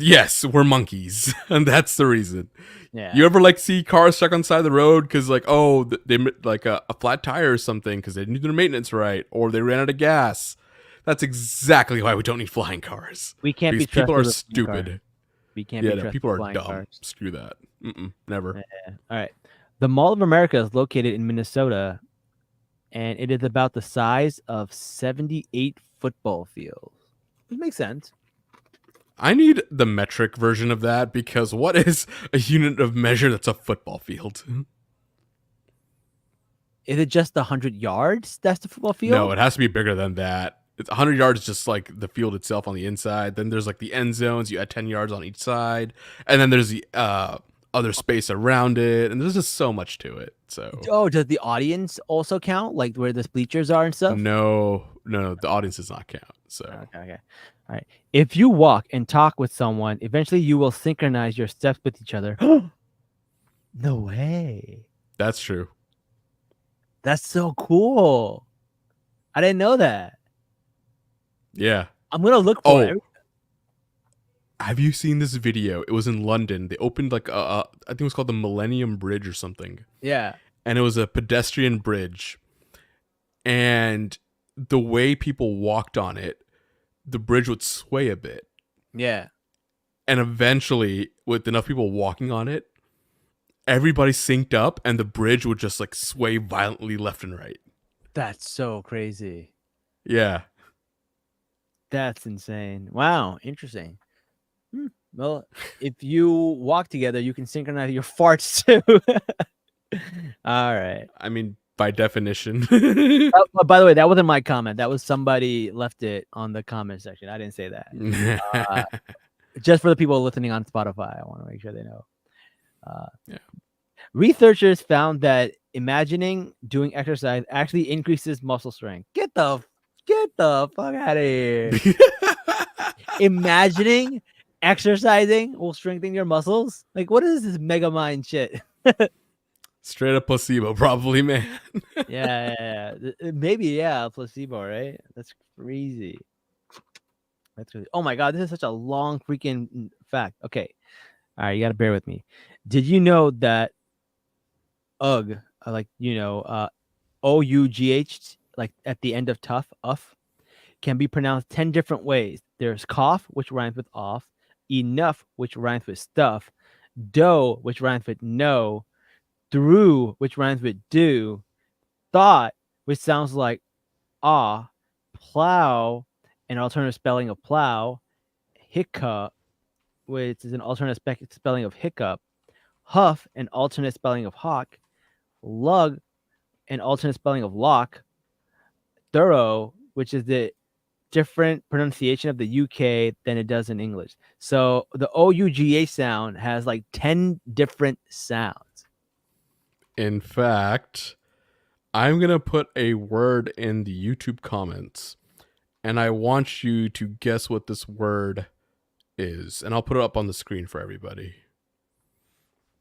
Yes, we're monkeys, and that's the reason. Yeah. You ever like see cars stuck on the side of the road because like they like a flat tire or something because they didn't do their maintenance right, or they ran out of gas. That's exactly why we don't need flying cars. We can't because be people are stupid. We can't be trusted. People are flying dumb. Cars. Screw that. Never. Yeah. All right. The Mall of America is located in Minnesota, and it is about the size of 78 football fields. Which makes sense. I need the metric version of that because what is a unit of measure that's a football field? Is it just 100 yards? That's the football field? No, it has to be bigger than that. It's 100 yards, just like the field itself on the inside. Then there's like the end zones. You add 10 yards on each side, and then there's the other space around it, and there's just so much to it. So Oh, does the audience also count, like where the bleachers are and stuff? no, the audience does not count. So Okay. All right. If you walk and talk with someone, eventually you will synchronize your steps with each other. No way. that's true. That's so cool. I didn't know that. Yeah. I'm gonna look for it. Have you seen this video? It was in London. They opened like I think it was called the Millennium Bridge or something. Yeah. And it was a pedestrian bridge. And the way people walked on it, the bridge would sway a bit. Yeah. And eventually, with enough people walking on it, everybody synced up and the bridge would just like sway violently left and right. That's so crazy. Yeah. That's insane. Wow. Interesting. Well, if you walk together, you can synchronize your farts too. All right. I mean, by definition. Oh, by the way, that wasn't my comment. That was somebody left it on the comment section. I didn't say that. Just for the people listening on Spotify, I want to make sure they know. Yeah. Researchers found that imagining doing exercise actually increases muscle strength. Get the fuck out of here. Imagining exercising will strengthen your muscles? Like, what is this mega mind shit? Straight up placebo, probably, man. Yeah. Maybe, yeah, placebo, right? That's crazy. That's crazy. Oh my god, this is such a long freaking fact. Okay. All right, you gotta bear with me. Did you know that UGH, OUGH, like at the end of tough, can be pronounced 10 different ways? There's cough, which rhymes with off, enough, which rhymes with stuff, dough, which rhymes with no, through, which rhymes with do, thought, which sounds like ah, plow, an alternative spelling of plow, hiccup, which is an alternate spelling of hiccup, huff, an alternate spelling of hawk, lug, an alternate spelling of lock, thorough, which is the different pronunciation of the UK than it does in English. So the OUGA sound has like 10 different sounds. In fact, I'm going to put a word in the YouTube comments, and I want you to guess what this word is. And I'll put it up on the screen for everybody.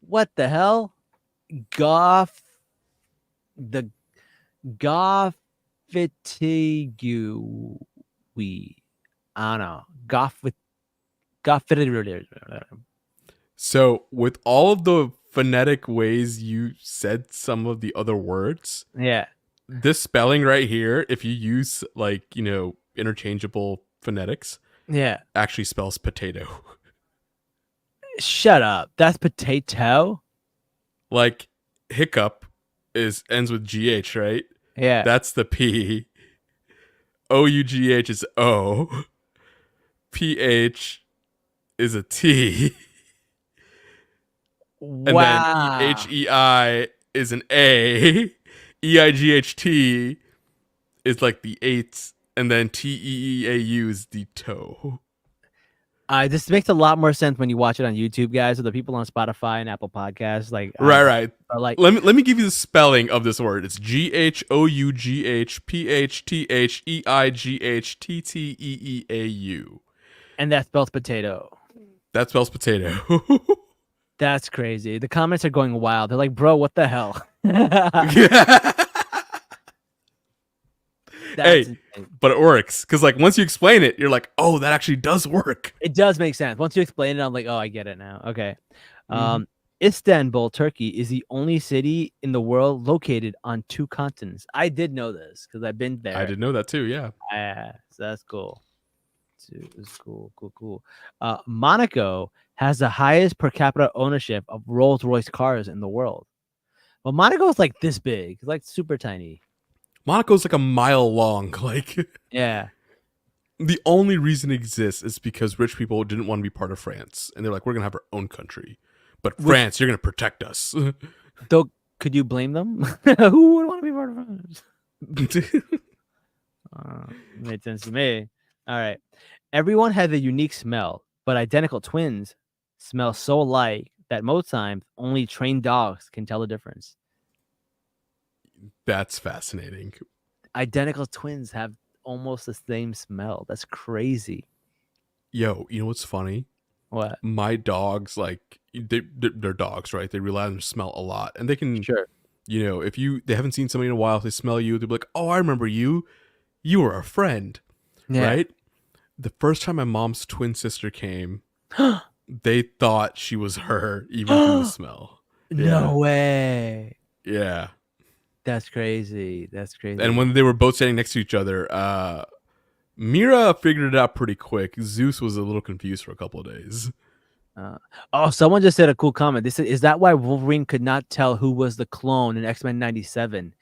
What the hell? Goffitigue. I don't know. Goffitigue. So, with all of the phonetic ways you said some of the other words, Yeah. this spelling right here, if you use like, interchangeable phonetics, Yeah. actually spells potato. Shut up. That's potato? Like hiccup ends with GH, right? Yeah. That's the P. OUGH is O. PH is a T. And wow. then HEI is an A. EIGHT is like the 8, and then TEEAU is the toe. This makes a lot more sense when you watch it on YouTube, guys. So the people on Spotify and Apple Podcasts, like Right. Like, let me give you the spelling of this word. It's GHOUGH and that spells potato. That spells potato. That's crazy. The comments are going wild. They're like, bro, what the hell? Hey, insane. but it works because like once you explain it, you're like, oh, that actually does work. It does make sense. Once you explain it, I'm like, oh, I get it now. Okay. Istanbul, Turkey is the only city in the world located on 2 continents. I did know this because I've been there. I did know that too, yeah. So that's cool. It's cool. Monaco has the highest per capita ownership of Rolls-Royce cars in the world. Well, Monaco is like this big. It's like super tiny. Monaco's like a mile long. Like, yeah. The only reason it exists is because rich people didn't want to be part of France. And they're like, we're going to have our own country. But France, you're going to protect us. Though, could you blame them? Who would want to be part of France? Made sense to me. All right. Everyone has a unique smell, but identical twins smell so alike that most times only trained dogs can tell the difference. That's fascinating. Identical twins have almost the same smell. That's crazy. Yo, you know what's funny? What? My dogs, like they're dogs, right? They rely on their smell a lot, and they can, Sure. you know, if they haven't seen somebody in a while, if they smell you, they'll be like, "Oh, I remember you. You were a friend." Yeah. Right? The first time my mom's twin sister came, they thought she was her, even through the smell. No way. Yeah. That's crazy. That's crazy. And when they were both standing next to each other, Mira figured it out pretty quick. Zeus was a little confused for a couple of days. Someone just said a cool comment. They said, "Is that why Wolverine could not tell who was the clone in X-Men '97?"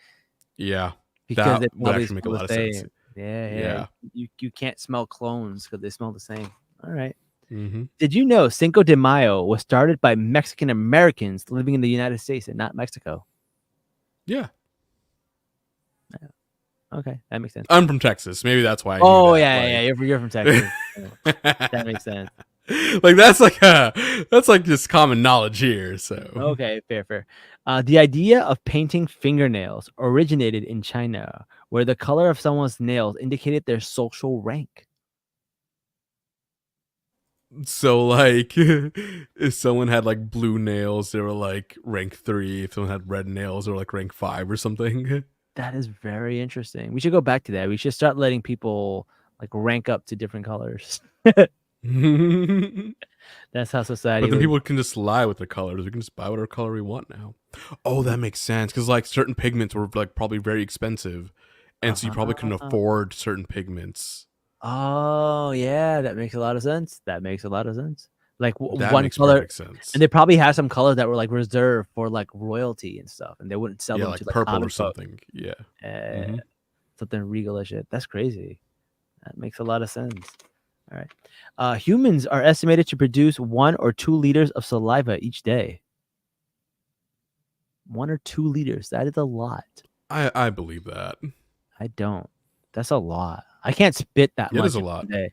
Yeah. Because they That would probably actually make a smell lot the of sense. same. Yeah. You can't smell clones because they smell the same. All right. Mm-hmm. Did you know Cinco de Mayo was started by Mexican Americans living in the United States and not Mexico? Yeah. Okay, that makes sense. I'm from Texas. Maybe that's why I knew Oh that. yeah. You're from Texas. That makes sense. Like that's like just common knowledge here. So Okay, fair. The idea of painting fingernails originated in China, where the color of someone's nails indicated their social rank. So like if someone had like blue nails, they were like rank 3. If someone had red nails, they were like rank 5 or something. That is very interesting. We should go back to that. We should start letting people like rank up to different colors. But That's how society then would. people can just lie with their colors. We can just buy whatever color we want now. Oh, that makes sense. Because like certain pigments were like probably very expensive. And so you probably couldn't afford certain pigments. Oh yeah, that makes a lot of sense. Like That one makes color, perfect sense. and they probably have some colors that were like reserved for like royalty and stuff, and they wouldn't sell Yeah, them like to like purple or comic folk. something. Yeah. Something regal as shit. That's crazy. That makes a lot of sense. All right. Humans are estimated to produce 1 or 2 liters of saliva each day. 1 or 2 liters. That is a lot. I believe that. I don't. That's a lot. I can't spit that It much is a in lot. 1 day.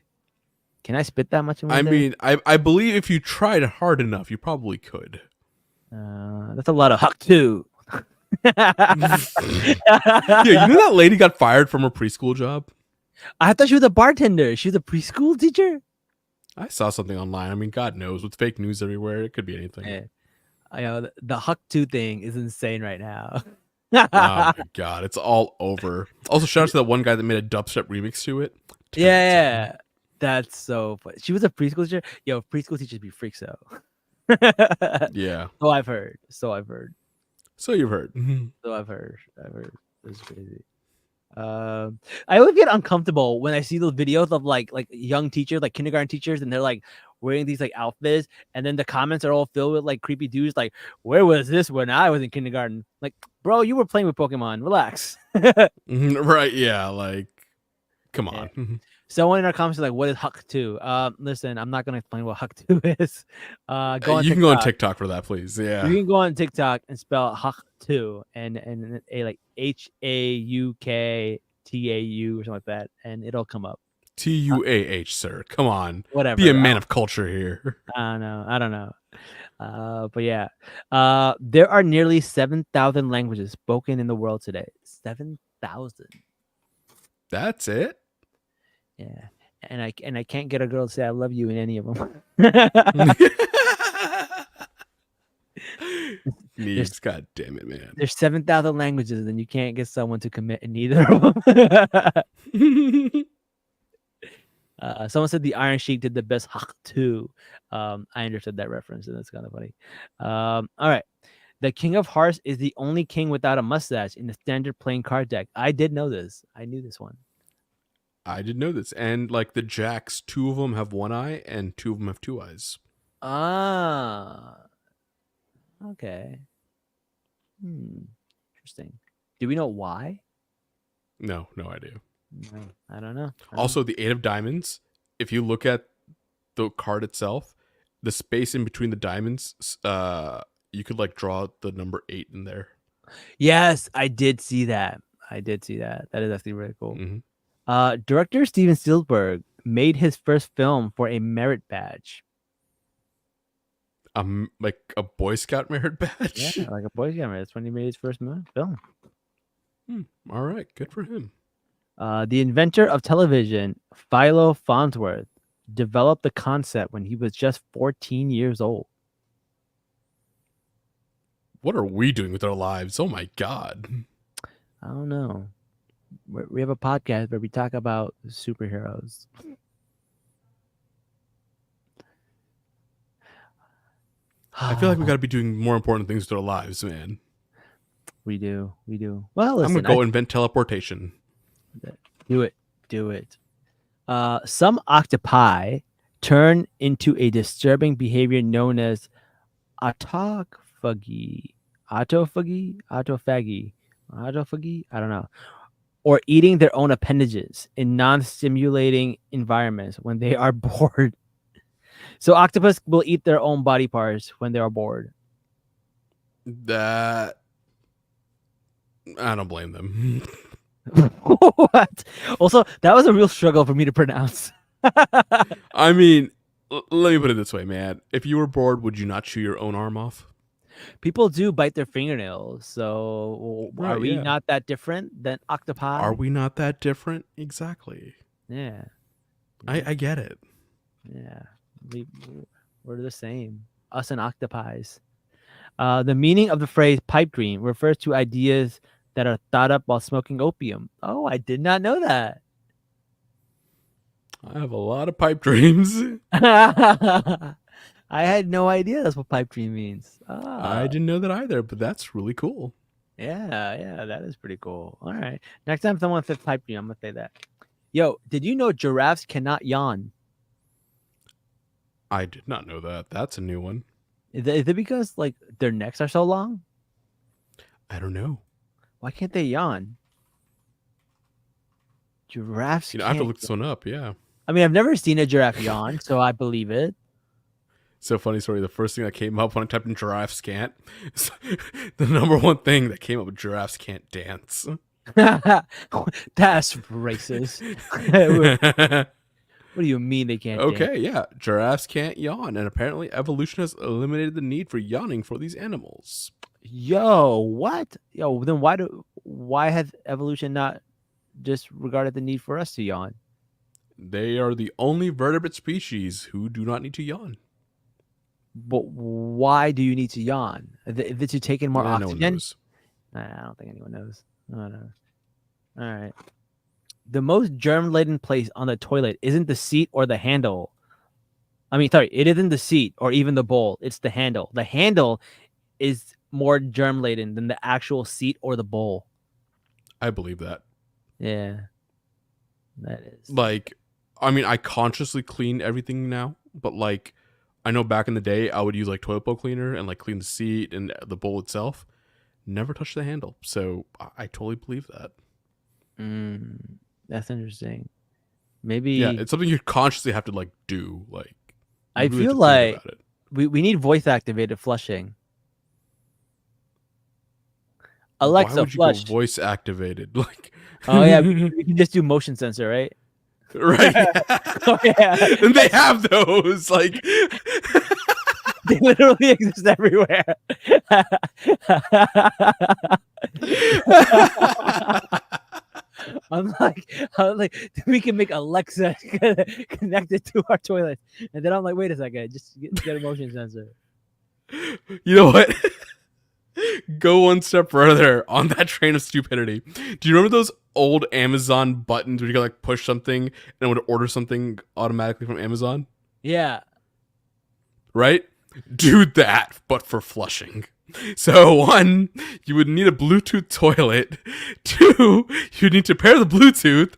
Can I spit that much in 1 I day? mean, I believe if you tried hard enough, you probably could. That's a lot of huck too. Yeah, you know that lady got fired from her preschool job? I thought she was a bartender. She was a preschool teacher. I saw something online. I mean, God knows, with fake news everywhere, it could be anything. Yeah. I know the Huck 2 thing is insane right now. Oh my God, it's all over. Also, shout out to that one guy that made a dubstep remix to it. Yeah, that's so funny. She was a preschool teacher. Yo, preschool teachers be freaks though. Yeah. So I've heard. So you've heard. I've heard. It's crazy. I always get uncomfortable when I see those videos of like young teachers, like kindergarten teachers, and they're like wearing these like outfits, and then the comments are all filled with like creepy dudes, like, "Where was this when I was in kindergarten?" Like, bro, you were playing with Pokemon. Relax. Right? Yeah. Like, come on. Yeah. Someone in our comments is like, "What is Huck 2?" Listen, I'm not gonna explain what Huck 2 is. You can go on TikTok for that, please. Yeah. You can go on TikTok and spell Huck 2 and a like HAUKTAU or something like that, and it'll come up. TUAH, sir. Come on. Whatever. Be a man of culture here. I don't know. But yeah. There are nearly 7,000 languages spoken in the world today. 7,000. That's it. Yeah. And I can't get a girl to say I love you in any of them. Needs, God damn it, man. There's 7,000 languages, and you can't get someone to commit in either of them. Someone said the Iron Sheik did the best Hawk too. I understood that reference, and that's kind of funny. All right. The King of Hearts is the only king without a mustache in the standard playing card deck. I did know this. I knew this one. I did know this. And like the Jacks, 2 of them have 1 eye and 2 of them have 2 eyes. Ah. Okay. Interesting. Do we know why? No idea. No, I don't know. Also, the 8 of diamonds, if you look at the card itself, the space in between the diamonds, you could like draw the number 8 in there. Yes, I did see that. That is actually really cool. Mm-hmm. Director Steven Spielberg made his first film for a merit badge. Like a Boy Scout merit badge. Yeah, like a Boy Scout. That's when he made his first film. All right, good for him. The inventor of television, Philo Farnsworth, developed the concept when he was just 14 years old. What are we doing with our lives? Oh my god. I don't know. We have a podcast where we talk about superheroes. I feel like we got to be doing more important things with our lives, man. We do. Well, listen, I'm gonna go invent teleportation. do it. Some octopi turn into a disturbing behavior known as autophagy. Autophagy? I don't know. Or eating their own appendages in non-stimulating environments when they are bored. So octopus will eat their own body parts when they are bored. That I don't blame them. What? Also, that was a real struggle for me to pronounce. I mean, let me put it this way, man. If you were bored, would you not chew your own arm off? People do bite their fingernails, so are Right, we yeah. not that different than octopi? Are we not that different? Exactly. Yeah, I get it. yeah. We're the same. Us and octopies. The meaning of the phrase pipe dream refers to ideas that are thought up while smoking opium. Oh, I did not know that. I have a lot of pipe dreams. I had no idea that's what pipe dream means. I didn't know that either, but that's really cool. Yeah, that is pretty cool. All right. Next time someone says pipe dream, I'm gonna say that. Yo, did you know giraffes cannot yawn? I did not know that. That's a new one. Is it because like their necks are so long? I don't know. Why can't they yawn? Giraffes. I have to can't look this one up. Yeah. I mean, I've never seen a giraffe yawn, so I believe it. So funny story. The first thing that came up when I typed in giraffes can't, the number one thing that came up with giraffes can't dance. That's racist. What do you mean they can't? Okay, dance? yeah. Giraffes can't yawn, and apparently evolution has eliminated the need for yawning for these animals. Yo, what? Yo, then why has evolution not disregarded the need for us to yawn? They are the only vertebrate species who do not need to yawn. But why do you need to yawn? Is it to take in more No one oxygen? knows. I don't think anyone knows. I don't know. All right. The most germ-laden place on the toilet isn't the seat or the handle. I mean, sorry, it isn't the seat or even the bowl. It's the handle. The handle is more germ-laden than the actual seat or the bowl. I believe that. Yeah. That is. Like, I mean, I consciously clean everything now, but like, I know back in the day, I would use like toilet bowl cleaner and like clean the seat and the bowl itself. Never touch the handle. So I totally believe that. That's interesting. Maybe. Yeah, it's something you consciously have to like do. Like, I you really feel have to think like about it. we need voice activated flushing. Why Alexa, would you flush. go voice activated? Like, Oh yeah, we can just do motion sensor, right? right? Oh yeah, And they have those. Like, they literally exist everywhere. I'm like, we can make Alexa connected to our toilet, and then I'm like, wait a second, just get a motion sensor. you know what? Go one step further on that train of stupidity. Do you remember those old Amazon buttons where you could like push something and it would order something automatically from Amazon? Yeah. Right? Do that, but for flushing. So 1, you would need a Bluetooth toilet. 2, you need to pair the Bluetooth.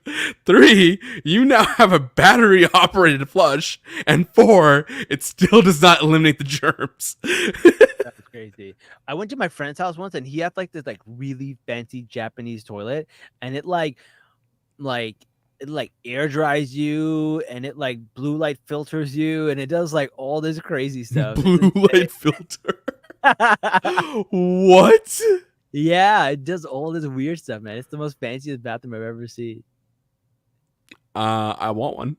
3, you now have a battery operated flush. And 4, it still does not eliminate the germs. That's crazy. I went to my friend's house once and he had like this like really fancy Japanese toilet, and it air dries you, and it like blue light filters you, and it does like all this crazy stuff. Blue light filter. What? Yeah, it does all this weird stuff, man. It's the most fanciest bathroom I've ever seen. I want one.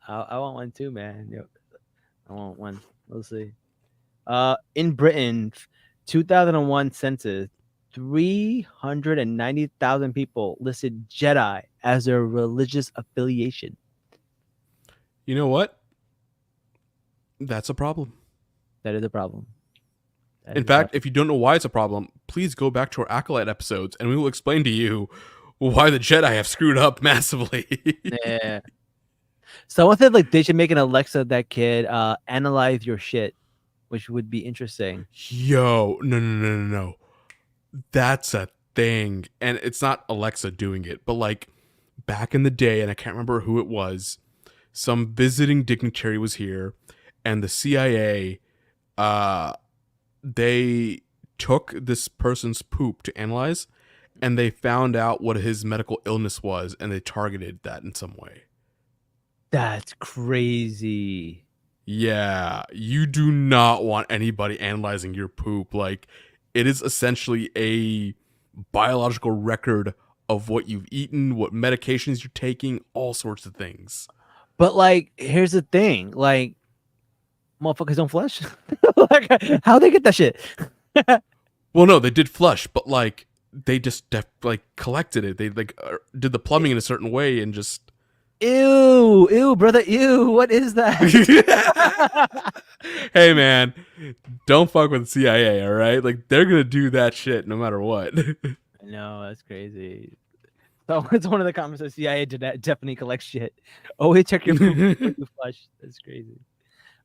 I want one too, man. Yep. I want one. We'll see. In Britain, 2001 census, 390,000 people listed Jedi as their religious affiliation. You know what? That's a problem. That is a problem. In fact, if you don't know why it's a problem, please go back to our Acolyte episodes and we will explain to you why the Jedi have screwed up massively. yeah. Someone said like they should make an Alexa that could analyze your shit, which would be interesting. Yo, no. That's a thing. And it's not Alexa doing it, but like back in the day, and I can't remember who it was, some visiting dignitary was here, and the CIA, they took this person's poop to analyze, and they found out what his medical illness was, and they targeted that in some way. That's crazy. Yeah, you do not want anybody analyzing your poop. Like, it is essentially a biological record of what you've eaten, what medications you're taking, all sorts of things. But like, here's the thing: like, motherfuckers don't flush. Like, how they get that shit? Well, no, they did flush, but like, they just like collected it. They like did the plumbing in a certain way and just. Ew, brother, ew. What is that? Hey, man, don't fuck with the CIA, all right? Like, they're gonna do that shit no matter what. No, that's crazy. So it's one of the comments that CIA definitely collects shit. Always check your poop before you flush. That's crazy.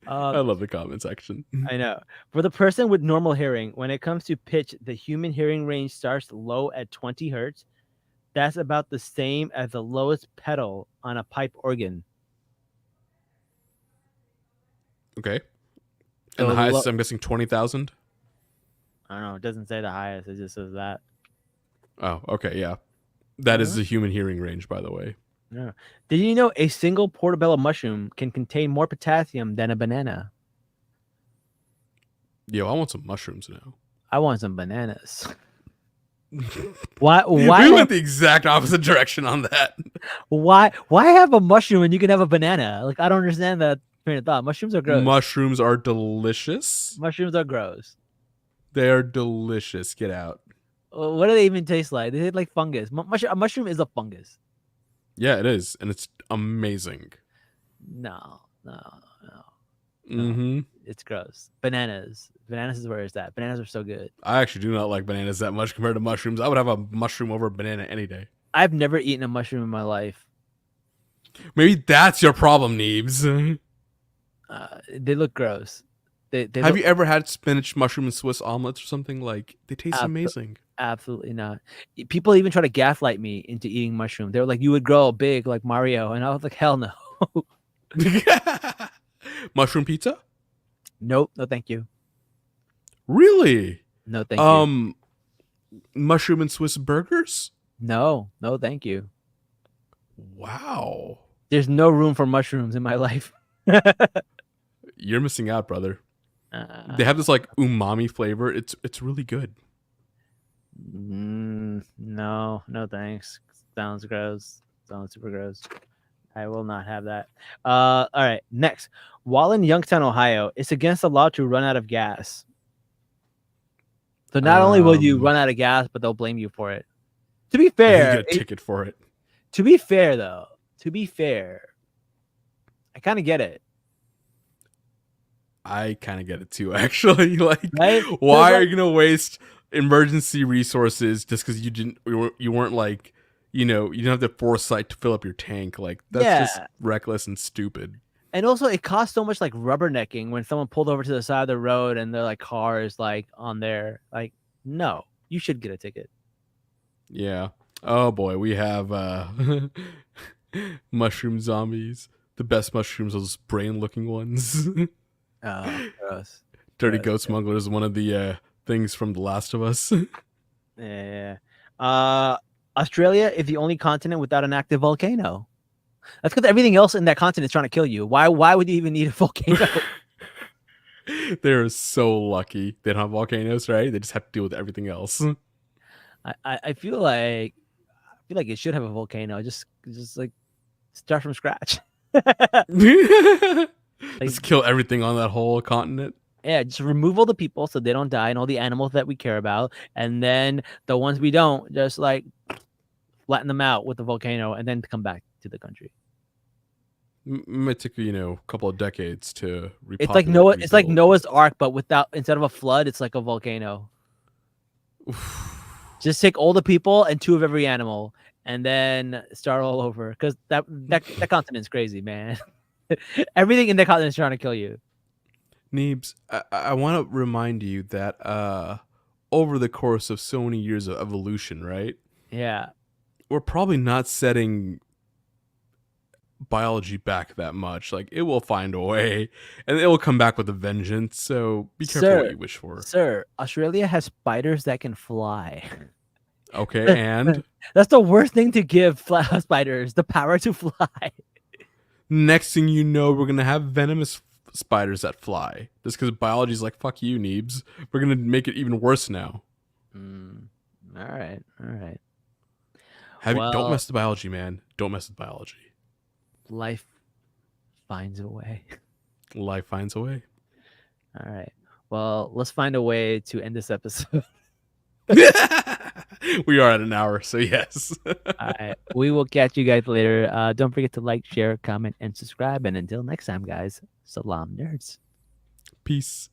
I love the comment section. I know. For the person with normal hearing, when it comes to pitch, the human hearing range starts low at 20 hertz. That's about the same as the lowest pedal on a pipe organ. Okay. So And the highest, I'm guessing 20,000? I don't know. It doesn't say the highest. It just says that. Oh, okay, yeah. That is the human hearing range, by the way. Yeah. Did you know a single portobello mushroom can contain more potassium than a banana? Yo, I want some mushrooms now. I want some bananas. Why We went the exact opposite direction on that. Why have a mushroom when you can have a banana? Like, I don't understand that train of thought. Mushrooms are gross. Mushrooms are delicious. Mushrooms are gross. They are delicious. Get out. What do they even taste like? They taste like fungus. A mushroom is a fungus. Yeah, it is, and it's amazing. No. Mm-hmm. It's gross. Bananas is where it's at. Bananas are so good. I actually do not like bananas that much compared to mushrooms. I would have a mushroom over a banana any day. I've never eaten a mushroom in my life. Maybe that's your problem, Neebs. They look gross. Have you ever had spinach, mushroom, and Swiss omelets or something? Like, they taste amazing. Absolutely not. People even try to gaslight me into eating mushroom. They were like, you would grow big like Mario. And I was like, hell no. Mushroom pizza? Nope. No, thank you. Really? No, thank you. Mushroom and Swiss burgers? No, thank you. Wow. There's no room for mushrooms in my life. You're missing out, brother. They have this like umami flavor. It's really good. No, thanks. Sounds gross. Sounds super gross. I will not have that. All right, next. While in Youngstown, Ohio, it's against the law to run out of gas. So not only will you run out of gas, but they'll blame you for it. To be fair, you get a ticket for it. To be fair, though, I kind of get it. I kind of get it too, actually. Like, right? Why are you gonna waste emergency resources just because you weren't like, you didn't have the foresight to fill up your tank? Like, that's just reckless and stupid. And also, it costs so much like rubbernecking when someone pulled over to the side of the road and their like car is like on there. Like, no, you should get a ticket. Yeah. Oh boy, we have mushroom zombies. The best mushrooms, those brain-looking ones. Oh, gross. Dirty Goat Smuggler is one of the things from The Last of Us. Yeah. Australia is the only continent without an active volcano. That's because everything else in that continent is trying to kill you. Why would you even need a volcano? They're so lucky. They don't have volcanoes, right? They just have to deal with everything else. I feel like it should have a volcano. Just like Start from scratch. Just kill everything on that whole continent. Yeah, just remove all the people so they don't die and all the animals that we care about, and then the ones we don't, just like flatten them out with the volcano, and then come back to the country. Might take a couple of decades to repopulate. It's like Noah. It's like rebuild. Noah's Ark, but instead of a flood, it's like a volcano. Just take all the people and 2 of every animal, and then start all over. Because that continent's crazy, man. Everything in the continent is trying to kill you. Neebs, I want to remind you that over the course of so many years of evolution, right? Yeah. We're probably not setting biology back that much. Like, it will find a way, and it will come back with a vengeance. So be careful what you wish for. Sir, Australia has spiders that can fly. Okay, and that's the worst thing to give spiders, the power to fly. Next thing you know, we're gonna have venomous spiders that fly. Just because biology's like, fuck you, Neebs. We're gonna make it even worse now. All right. Don't mess with biology, man. Don't mess with biology. Life finds a way. Life finds a way. All right. Well, let's find a way to end this episode. We are at an hour, so yes. All right. We will catch you guys later. Don't forget to like, share, comment, and subscribe. And until next time, guys, Salaam nerds. Peace.